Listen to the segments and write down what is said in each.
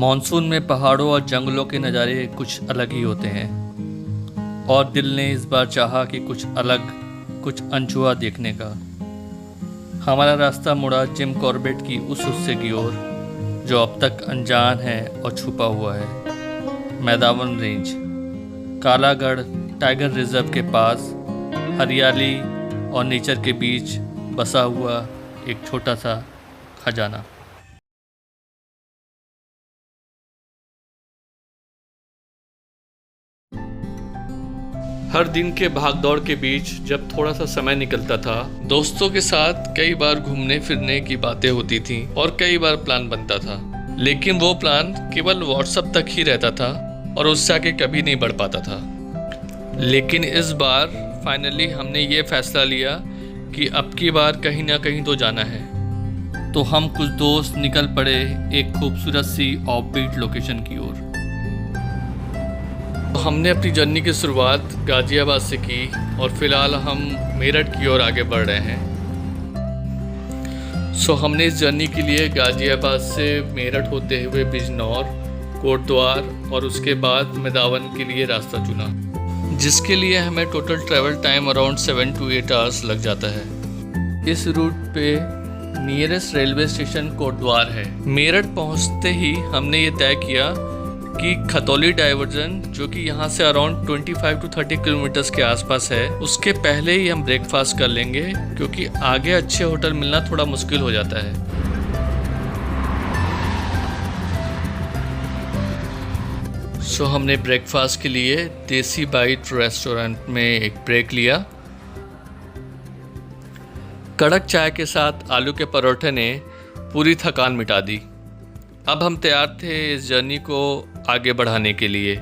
Monsoon में पहाड़ों और जंगलों के नज़ारे कुछ अलग ही होते हैं और दिल ने इस बार चाहा कि कुछ अलग, कुछ अनछुआ देखने का। हमारा रास्ता मुड़ा जिम कॉर्बेट की उस हिस्से की ओर जो अब तक अनजान है और छुपा हुआ है। मैदावन रेंज, कालागढ़ टाइगर रिजर्व के पास हरियाली और नेचर के बीच बसा हुआ एक छोटा सा खजाना। हर दिन के भागदौड़ के बीच जब थोड़ा सा समय निकलता था, दोस्तों के साथ कई बार घूमने फिरने की बातें होती थीं और कई बार प्लान बनता था, लेकिन वो प्लान केवल व्हाट्सएप तक ही रहता था और उससे आगे कभी नहीं बढ़ पाता था। लेकिन इस बार फाइनली हमने ये फैसला लिया कि अब की बार कहीं ना कहीं तो जाना है। तो हम कुछ दोस्त निकल पड़े एक खूबसूरत सी ऑफबीट लोकेशन की ओर। हमने अपनी जर्नी की शुरुआत गाजियाबाद से की और फिलहाल हम मेरठ की ओर आगे बढ़ रहे हैं। हमने इस जर्नी के लिए गाजियाबाद से मेरठ होते हुए बिजनौर, कोटद्वार और उसके बाद मैदावन के लिए रास्ता चुना, जिसके लिए हमें total travel time around 7 to 8 hours लग जाता है। इस रूट पे नियरेस्ट रेलवे स्टेशन कोटद्वार है। मेरठ पहुंचते ही हमने ये तय किया कि खतौली डाइवर्जन, जो कि यहाँ से अराउंड 25 to 30 किलोमीटर्स के आसपास है, उसके पहले ही हम ब्रेकफास्ट कर लेंगे, क्योंकि आगे अच्छे होटल मिलना थोड़ा मुश्किल हो जाता है। हमने ब्रेकफास्ट के लिए देसी बाइट रेस्टोरेंट में एक ब्रेक लिया। कड़क चाय के साथ आलू के परोठे ने पूरी थकान मिटा दी। अब हम तैयार थे इस जर्नी को आगे बढ़ाने के लिए।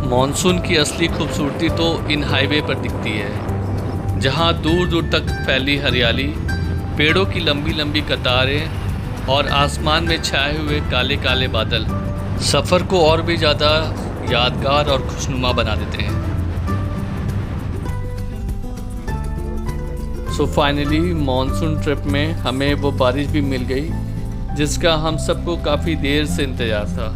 मॉनसून की असली खूबसूरती तो इन हाईवे पर दिखती है, जहां दूर दूर तक फैली हरियाली, पेड़ों की लंबी लंबी कतारें और आसमान में छाए हुए काले काले बादल सफ़र को और भी ज़्यादा यादगार और खुशनुमा बना देते हैं। फाइनली मॉनसून ट्रिप में हमें वो बारिश भी मिल गई जिसका हम सबको काफ़ी देर से इंतज़ार था।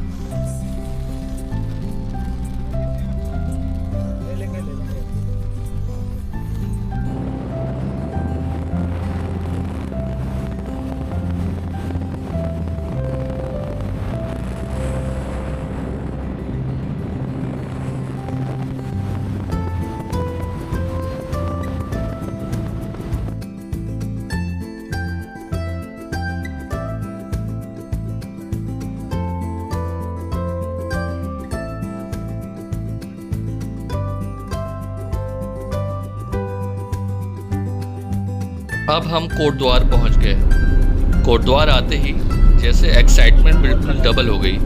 अब हम कोटद्वार पहुंच गए। कोटद्वार आते ही जैसे एक्साइटमेंट बिल्कुल डबल हो गई,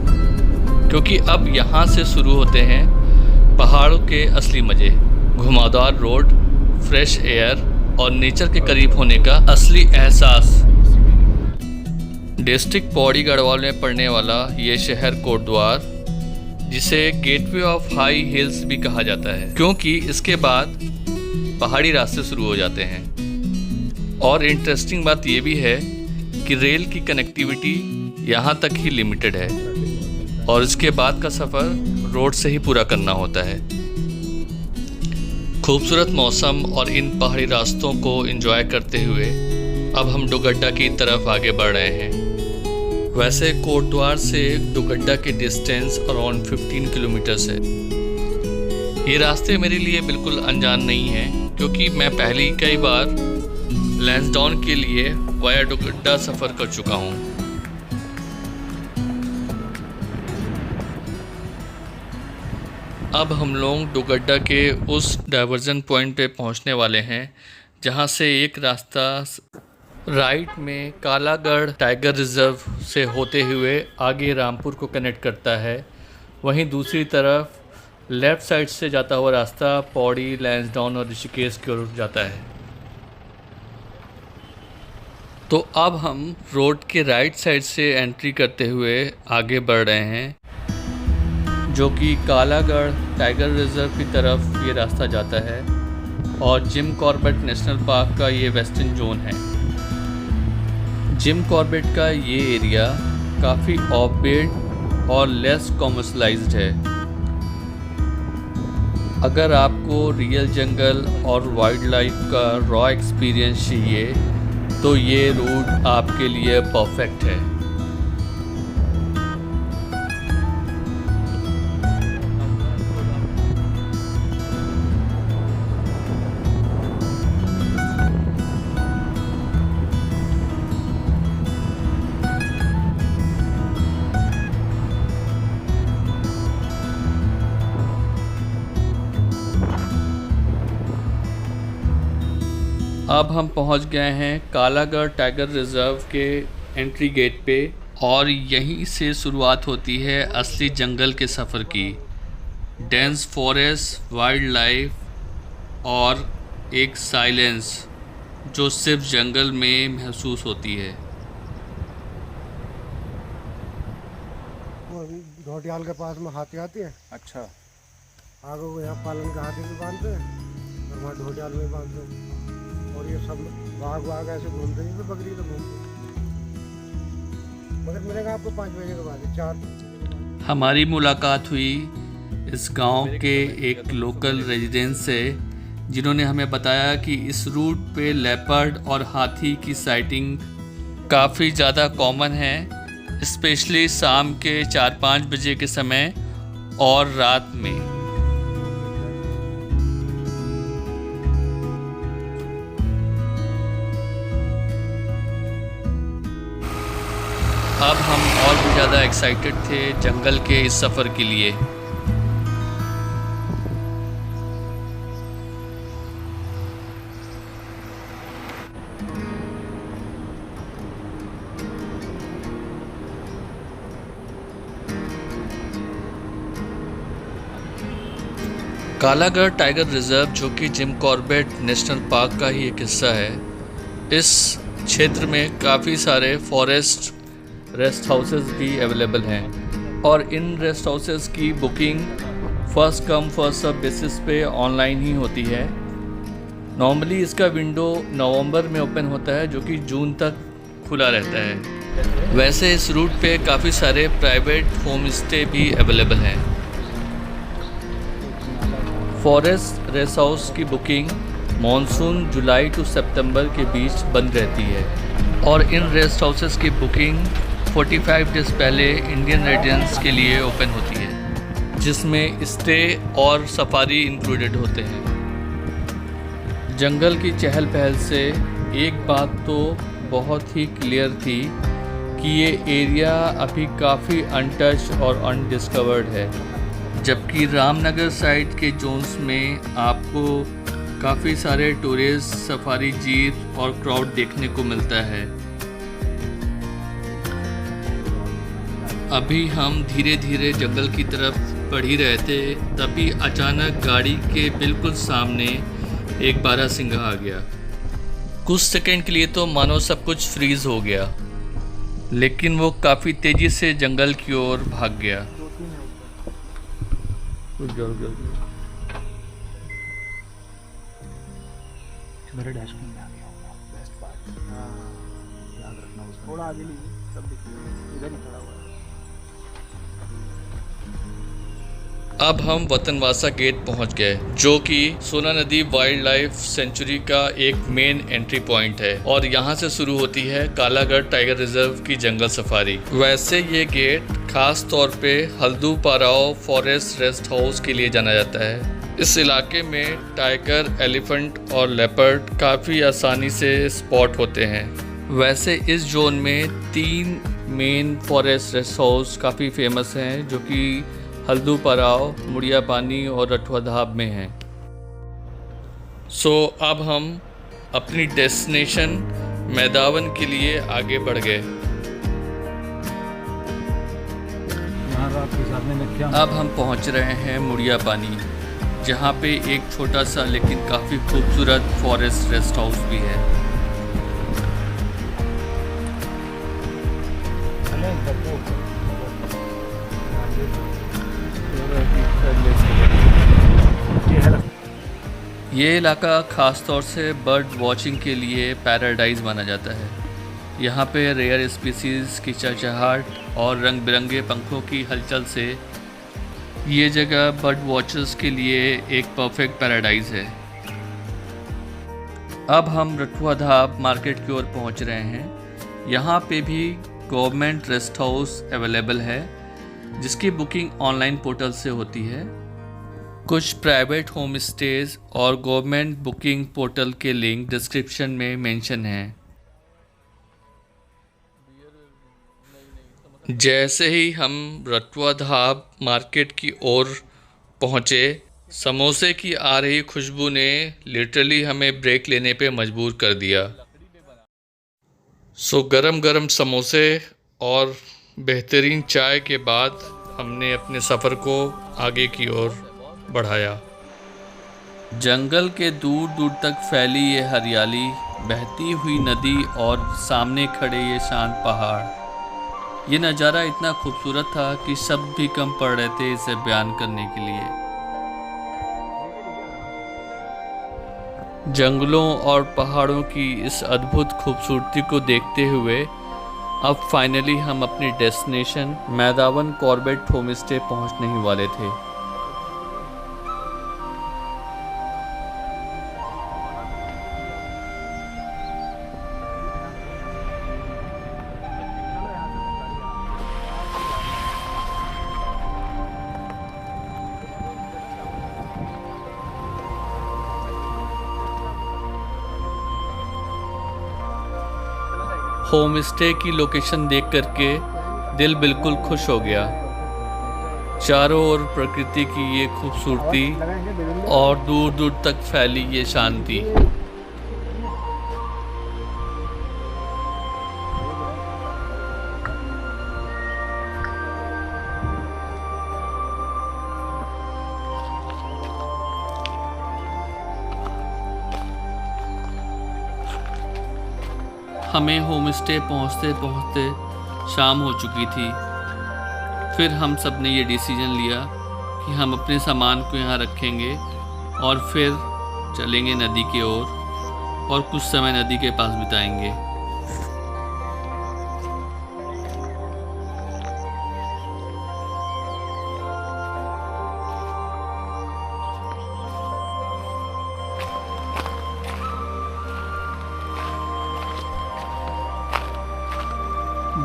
क्योंकि अब यहाँ से शुरू होते हैं पहाड़ों के असली मज़े। घुमावदार रोड, फ्रेश एयर और नेचर के करीब होने का असली एहसास। डिस्ट्रिक्ट पौड़ी गढ़वाल में पड़ने वाला ये शहर कोटद्वार, जिसे गेटवे ऑफ हाई हिल्स भी कहा जाता है, क्योंकि इसके बाद पहाड़ी रास्ते शुरू हो जाते हैं। और इंटरेस्टिंग बात ये भी है कि रेल की कनेक्टिविटी यहाँ तक ही लिमिटेड है और इसके बाद का सफ़र रोड से ही पूरा करना होता है। खूबसूरत मौसम और इन पहाड़ी रास्तों को एंजॉय करते हुए अब हम डोगड्डा की तरफ आगे बढ़ रहे हैं। वैसे कोटद्वार से डोगड्डा की डिस्टेंस अराउंड 15 किलोमीटर्स है। ये रास्ते मेरे लिए बिल्कुल अनजान नहीं हैं, क्योंकि मैं पहले ही कई बार लैंसडाउन के लिए वाया डोगड्डा सफ़र कर चुका हूँ। अब हम लोग डोगड्डा के उस डाइवर्जन पॉइंट पे पहुँचने वाले हैं, जहाँ से एक रास्ता राइट में कालागढ़ टाइगर रिजर्व से होते हुए आगे रामपुर को कनेक्ट करता है। वहीं दूसरी तरफ लेफ़्ट साइड से जाता हुआ रास्ता पौड़ी, लैंसडाउन और ऋषिकेश की ओर जाता है। तो अब हम रोड के राइट साइड से एंट्री करते हुए आगे बढ़ रहे हैं, जो कि कालागढ़ टाइगर रिजर्व की तरफ ये रास्ता जाता है। और जिम कॉर्बेट नेशनल पार्क का ये वेस्टर्न जोन है। जिम कॉर्बेट का ये एरिया काफ़ी ऑफबीट और लेस कॉमर्शलाइज्ड है। अगर आपको रियल जंगल और वाइल्ड लाइफ का रॉ एक्सपीरियंस चाहिए तो ये रूट आपके लिए परफेक्ट है। अब हम पहुंच गए हैं कालागढ़ टाइगर रिजर्व के एंट्री गेट पे और यहीं से शुरुआत होती है असली जंगल के सफ़र की। डेंस फॉरेस्ट, वाइल्ड लाइफ और एक साइलेंस जो सिर्फ जंगल में महसूस होती है। वो अभी घोटियाल के पास में हाथी आती है। अच्छा, आगे वो यहाँ पालन के हाथी भी बांधते हैं और वहाँ घोटियाल में बांधते हैं। और ये सब बाघ ऐसे घूमते हैं, तो बकरी तो घूमते हैं। मगर मिलेगा आपको 5 बजे के बाद, 4। हमारी मुलाकात हुई इस गांव के एक लोकल रेजिडेंट से, जिन्होंने हमें बताया कि इस रूट पे लेपर्ड और हाथी की साइटिंग काफ़ी ज़्यादा कॉमन है, स्पेशली शाम के 4-5 बजे के समय और रात में। अब हम और भी ज़्यादा एक्साइटेड थे जंगल के इस सफ़र के लिए। कालागढ़ टाइगर रिजर्व, जो कि जिम कॉर्बेट नेशनल पार्क का ही एक हिस्सा है, इस क्षेत्र में काफ़ी सारे फॉरेस्ट रेस्ट हाउसेस भी अवेलेबल हैं और इन रेस्ट हाउसेस की booking first come first serve basis पे ऑनलाइन ही होती है। नॉर्मली इसका विंडो नवंबर में ओपन होता है, जो कि जून तक खुला रहता है। वैसे इस रूट पे काफ़ी सारे प्राइवेट होम स्टे भी अवेलेबल हैं। फॉरेस्ट रेस्ट हाउस की बुकिंग मॉनसून जुलाई टू सितंबर के बीच बंद रहती है और इन रेस्ट हाउसेस की बुकिंग 45 डेज़ पहले इंडियन रेजिडेंट्स के लिए ओपन होती है, जिसमें स्टे और सफारी इंक्लूडेड होते हैं। जंगल की चहल पहल से एक बात तो बहुत ही क्लियर थी कि ये एरिया अभी काफ़ी अनटच्ड और अनडिस्कवर्ड है, जबकि रामनगर साइड के जोन्स में आपको काफ़ी सारे टूरिस्ट, सफारी जीप और क्राउड देखने को मिलता है। अभी हम धीरे धीरे जंगल की तरफ बढ़ ही रहे थे, तभी अचानक गाड़ी के बिल्कुल सामने एक बारहसिंगा आ गया। कुछ सेकंड के लिए तो मानो सब कुछ फ्रीज हो गया, लेकिन वो काफ़ी तेज़ी से जंगल की ओर भाग गया। मेरे डैशबोर्ड में आ गया होगा बेस्ट पार्ट। याद रखना उसका, थोड़ा आगे लीजिए, सब दिखेगा, इधर ही खड़ा हुआ है। अब हम वतनवासा गेट पहुंच गए, जो कि सोना नदी वाइल्ड लाइफ सेंचुरी का एक मेन एंट्री पॉइंट है और यहाँ से शुरू होती है कालागढ़ टाइगर रिजर्व की जंगल सफारी। वैसे ये गेट खास तौर पे हल्दू पाराओ फॉरेस्ट रेस्ट हाउस के लिए जाना जाता है। इस इलाके में टाइगर, एलिफेंट और लेपर्ड काफ़ी आसानी से स्पॉट होते हैं। वैसे इस जोन में 3 मेन फॉरेस्ट रेस्ट हाउस काफ़ी फेमस हैं, जो कि हल्दू पाराओ, मुड़िया पानी और रठुआधाब में हैं। सो अब हम अपनी डेस्टिनेशन मैदावन के लिए आगे बढ़ गए। अब हम पहुंच रहे हैं मुड़िया पानी, जहां पे एक छोटा सा लेकिन काफ़ी खूबसूरत फॉरेस्ट रेस्ट हाउस भी है। ये इलाका ख़ास तौर से बर्ड वॉचिंग के लिए पैराडाइज माना जाता है। यहाँ पे रेयर स्पीसीज़ की चहचहाट और रंग बिरंगे पंखों की हलचल से ये जगह बर्ड वॉचर्स के लिए एक परफेक्ट पैराडाइज है। अब हम रठुआ धाब मार्केट की ओर पहुँच रहे हैं। यहाँ पे भी गवर्नमेंट रेस्ट हाउस अवेलेबल है जिसकी बुकिंग ऑनलाइन पोर्टल से होती है। कुछ प्राइवेट होम स्टेज और गवर्नमेंट बुकिंग पोर्टल के लिंक डिस्क्रिप्शन में मेंशन हैं। जैसे ही हम रठुआ धाब मार्केट की ओर पहुँचे, समोसे की आ रही खुशबू ने लिटरली हमें ब्रेक लेने पे मजबूर कर दिया। सो गरम गरम समोसे और बेहतरीन चाय के बाद हमने अपने सफ़र को आगे की ओर बढ़ाया। जंगल के दूर दूर तक फैली ये हरियाली, बहती हुई नदी और सामने खड़े ये शांत पहाड़, ये नज़ारा इतना खूबसूरत था कि शब्द भी कम पड़ रहे थे इसे बयान करने के लिए। जंगलों और पहाड़ों की इस अद्भुत खूबसूरती को देखते हुए अब फाइनली हम अपनी डेस्टिनेशन मैदावन कॉर्बेट होमस्टे पहुंचने ही वाले थे। होम स्टे की लोकेशन देख करके दिल बिल्कुल खुश हो गया। चारों ओर प्रकृति की ये खूबसूरती और दूर दूर तक फैली ये शांति। हमें होम स्टे पहुँचते पहुँचते शाम हो चुकी थी। फिर हम सब ने ये डिसीजन लिया कि हम अपने सामान को यहाँ रखेंगे और फिर चलेंगे नदी की ओर और कुछ समय नदी के पास बिताएंगे।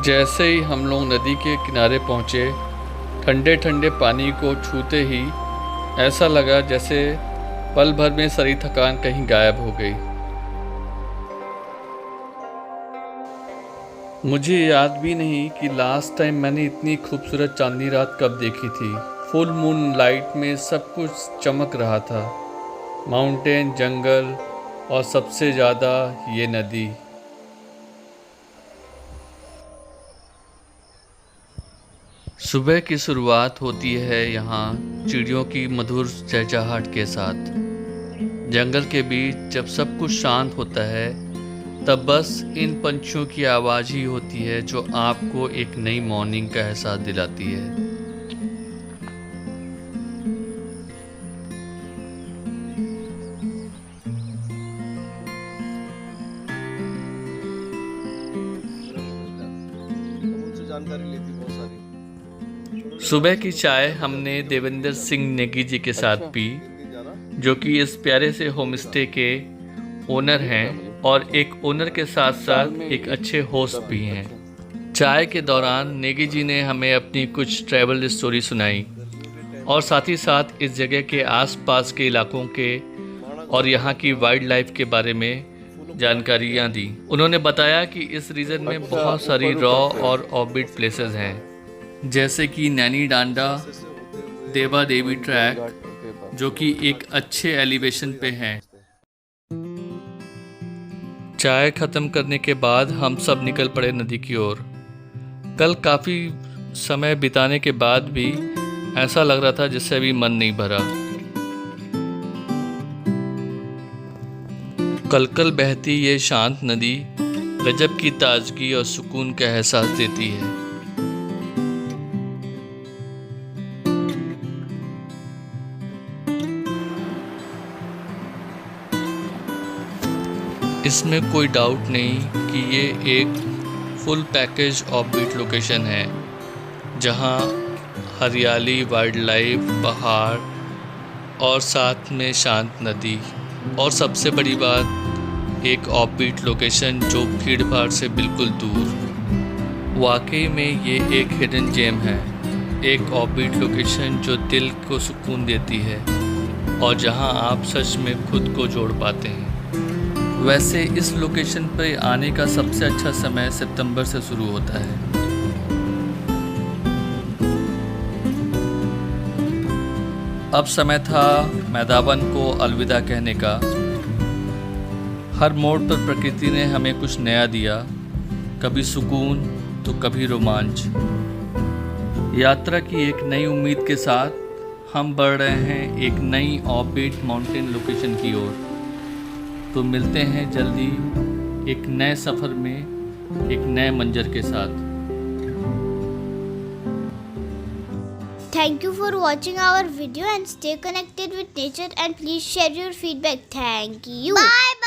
जैसे ही हम लोग नदी के किनारे पहुँचे, ठंडे ठंडे पानी को छूते ही ऐसा लगा जैसे पल भर में सारी थकान कहीं गायब हो गई। मुझे याद भी नहीं कि लास्ट टाइम मैंने इतनी खूबसूरत चांदनी रात कब देखी थी। फुल मून लाइट में सब कुछ चमक रहा था, माउंटेन, जंगल और सबसे ज़्यादा ये नदी। सुबह की शुरुआत होती है यहाँ चिड़ियों की मधुर चहचहाट के साथ। जंगल के बीच जब सब कुछ शांत होता है तब बस इन पंछियों की आवाज़ ही होती है जो आपको एक नई मॉर्निंग का एहसास दिलाती है। जानकारी लेती बहुत सारी। सुबह की चाय हमने देवेंद्र सिंह नेगी जी के साथ पी, जो कि इस प्यारे से होमस्टे के ओनर हैं और एक ओनर के साथ साथ एक अच्छे होस्ट भी हैं। चाय के दौरान नेगी जी ने हमें अपनी कुछ ट्रैवल स्टोरी सुनाई और साथ ही साथ इस जगह के आसपास के इलाकों के और यहाँ की वाइल्ड लाइफ के बारे में जानकारियाँ दी। उन्होंने बताया कि इस रीजन में बहुत सारी रॉ और ऑर्बिट प्लेसेस हैं, जैसे कि नैनी डांडा, देवा देवी ट्रैक, जो कि एक अच्छे एलिवेशन पे हैं। चाय ख़त्म करने के बाद हम सब निकल पड़े नदी की ओर। कल काफ़ी समय बिताने के बाद भी ऐसा लग रहा था जिससे अभी मन नहीं भरा। कलकल बहती ये शांत नदी गजब की ताजगी और सुकून का एहसास देती है। इसमें कोई डाउट नहीं कि ये एक फुल पैकेज ऑफबीट लोकेशन है, जहां हरियाली, वाइल्ड लाइफ, पहाड़ और साथ में शांत नदी, और सबसे बड़ी बात एक ऑफबीट लोकेशन जो भीड़ भाड़ से बिल्कुल दूर। वाकई में ये एक हिडन जेम है, एक ऑफबीट लोकेशन जो दिल को सुकून देती है और जहां आप सच में खुद को जोड़ पाते हैं। वैसे इस लोकेशन पर आने का सबसे अच्छा समय सितंबर से शुरू होता है। अब समय था मैदावन को अलविदा कहने का। हर मोड़ पर प्रकृति ने हमें कुछ नया दिया, कभी सुकून तो कभी रोमांच। यात्रा की एक नई उम्मीद के साथ हम बढ़ रहे हैं एक नई ऑफबीट माउंटेन लोकेशन की ओर। तो मिलते हैं जल्दी एक नए सफ़र में एक नए मंजर के साथ। Thank you for watching our video and stay connected with nature and please share your feedback. Thank you. Bye.